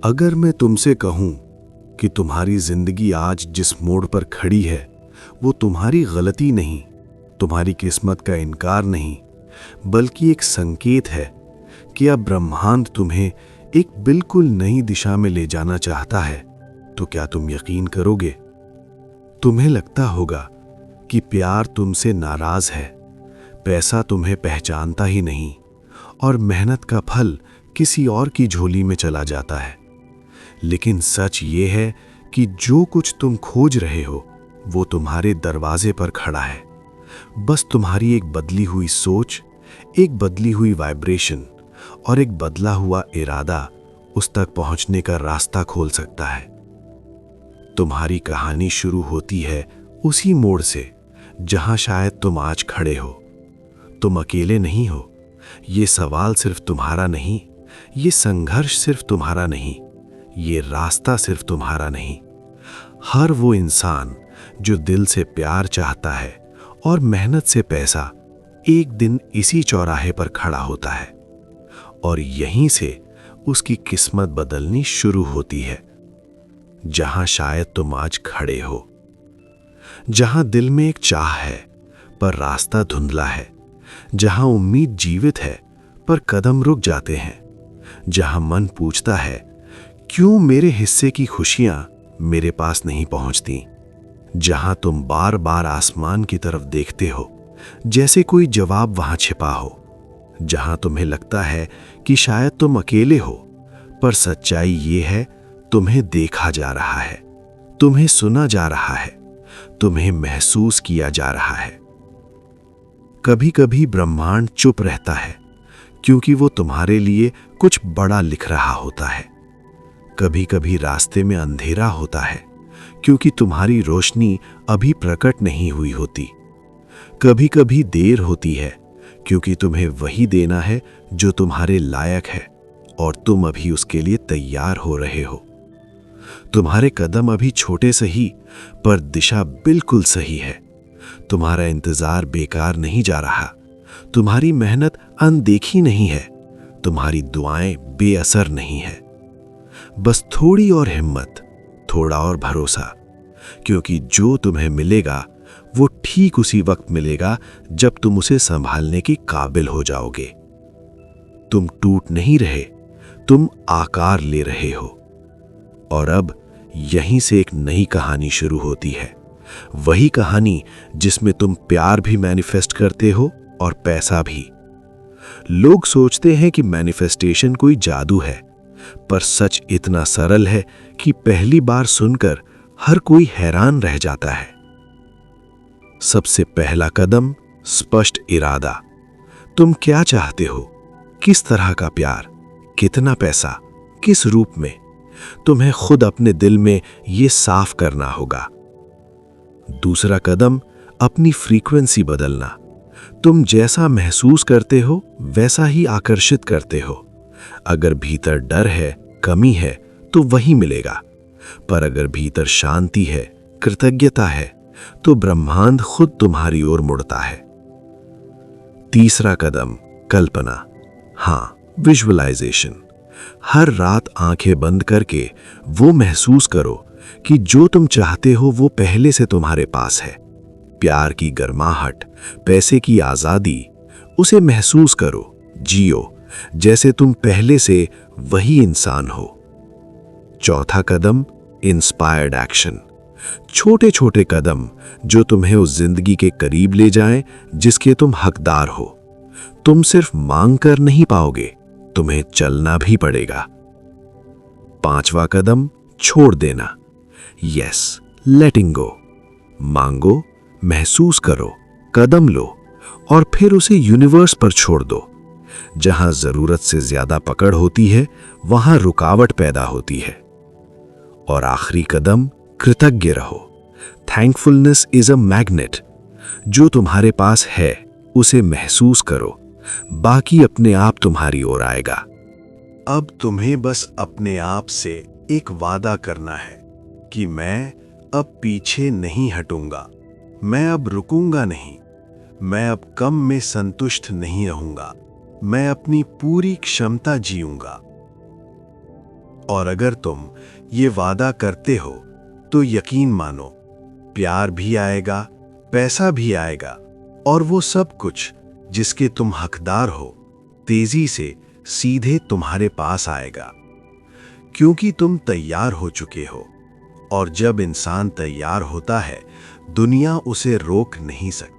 अगर मैं तुमसे कहूं कि तुम्हारी जिंदगी आज जिस मोड़ पर खड़ी है वो तुम्हारी गलती नहीं, तुम्हारी किस्मत का इनकार नहीं, बल्कि एक संकेत है कि अब ब्रह्मांड तुम्हें एक बिल्कुल नई दिशा में ले जाना चाहता है, तो क्या तुम यकीन करोगे? तुम्हें लगता होगा कि प्यार तुमसे नाराज है, पैसा तुम्हें पहचानता ही नहीं और मेहनत का फल किसी और की झोली में चला जाता है। लेकिन सच ये है कि जो कुछ तुम खोज रहे हो वो तुम्हारे दरवाजे पर खड़ा है। बस तुम्हारी एक बदली हुई सोच, एक बदली हुई वाइब्रेशन और एक बदला हुआ इरादा उस तक पहुंचने का रास्ता खोल सकता है। तुम्हारी कहानी शुरू होती है उसी मोड़ से जहां शायद तुम आज खड़े हो। तुम अकेले नहीं हो। ये सवाल सिर्फ तुम्हारा नहीं, ये संघर्ष सिर्फ तुम्हारा नहीं, ये रास्ता सिर्फ तुम्हारा नहीं। हर वो इंसान जो दिल से प्यार चाहता है और मेहनत से पैसा, एक दिन इसी चौराहे पर खड़ा होता है और यहीं से उसकी किस्मत बदलनी शुरू होती है। जहां शायद तुम आज खड़े हो, जहां दिल में एक चाह है पर रास्ता धुंधला है, जहां उम्मीद जीवित है पर कदम रुक जाते हैं, जहां मन पूछता है क्यों मेरे हिस्से की खुशियां मेरे पास नहीं पहुंचती, जहां तुम बार बार आसमान की तरफ देखते हो जैसे कोई जवाब वहां छिपा हो, जहां तुम्हें लगता है कि शायद तुम अकेले हो, पर सच्चाई ये है तुम्हें देखा जा रहा है, तुम्हें सुना जा रहा है, तुम्हें महसूस किया जा रहा है। कभी कभी ब्रह्मांड चुप रहता है क्योंकि वो तुम्हारे लिए कुछ बड़ा लिख रहा होता है। कभी कभी रास्ते में अंधेरा होता है क्योंकि तुम्हारी रोशनी अभी प्रकट नहीं हुई होती। कभी कभी देर होती है क्योंकि तुम्हें वही देना है जो तुम्हारे लायक है और तुम अभी उसके लिए तैयार हो रहे हो। तुम्हारे कदम अभी छोटे सही पर दिशा बिल्कुल सही है। तुम्हारा इंतजार बेकार नहीं जा रहा, तुम्हारी मेहनत अनदेखी नहीं है, तुम्हारी दुआएं बेअसर नहीं है। बस थोड़ी और हिम्मत, थोड़ा और भरोसा, क्योंकि जो तुम्हें मिलेगा वो ठीक उसी वक्त मिलेगा जब तुम उसे संभालने के काबिल हो जाओगे। तुम टूट नहीं रहे, तुम आकार ले रहे हो। और अब यहीं से एक नई कहानी शुरू होती है, वही कहानी जिसमें तुम प्यार भी मैनिफेस्ट करते हो और पैसा भी। लोग सोचते हैं कि मैनिफेस्टेशन कोई जादू है, पर सच इतना सरल है कि पहली बार सुनकर हर कोई हैरान रह जाता है। सबसे पहला कदम, स्पष्ट इरादा। तुम क्या चाहते हो? किस तरह का प्यार? कितना पैसा? किस रूप में? तुम्हें खुद अपने दिल में यह साफ करना होगा। दूसरा कदम, अपनी फ्रीक्वेंसी बदलना। तुम जैसा महसूस करते हो वैसा ही आकर्षित करते हो। अगर भीतर डर है, कमी है, तो वही मिलेगा। पर अगर भीतर शांति है, कृतज्ञता है, तो ब्रह्मांड खुद तुम्हारी ओर मुड़ता है। तीसरा कदम, कल्पना। हां, विजुअलाइजेशन। हर रात आंखें बंद करके वो महसूस करो कि जो तुम चाहते हो वो पहले से तुम्हारे पास है। प्यार की गर्माहट, पैसे की आजादी, उसे महसूस करो, जियो जैसे तुम पहले से वही इंसान हो। चौथा कदम, इंस्पायर्ड एक्शन। छोटे छोटे कदम जो तुम्हें उस जिंदगी के करीब ले जाएं जिसके तुम हकदार हो। तुम सिर्फ मांग कर नहीं पाओगे, तुम्हें चलना भी पड़ेगा। पांचवा कदम, छोड़ देना। यस, लेटिंग गो। मांगो, महसूस करो, कदम लो और फिर उसे यूनिवर्स पर छोड़ दो। जहां जरूरत से ज्यादा पकड़ होती है वहां रुकावट पैदा होती है। और आखिरी कदम, कृतज्ञ रहो। Thankfulness is a magnet. जो तुम्हारे पास है उसे महसूस करो, बाकी अपने आप तुम्हारी ओर आएगा। अब तुम्हें बस अपने आप से एक वादा करना है कि मैं अब पीछे नहीं हटूंगा, मैं अब रुकूंगा नहीं, मैं अब कम में संतुष्ट नहीं रहूंगा, मैं अपनी पूरी क्षमता जीऊंगा। और अगर तुम ये वादा करते हो तो यकीन मानो, प्यार भी आएगा, पैसा भी आएगा, और वो सब कुछ जिसके तुम हकदार हो तेजी से सीधे तुम्हारे पास आएगा, क्योंकि तुम तैयार हो चुके हो। और जब इंसान तैयार होता है, दुनिया उसे रोक नहीं सकती।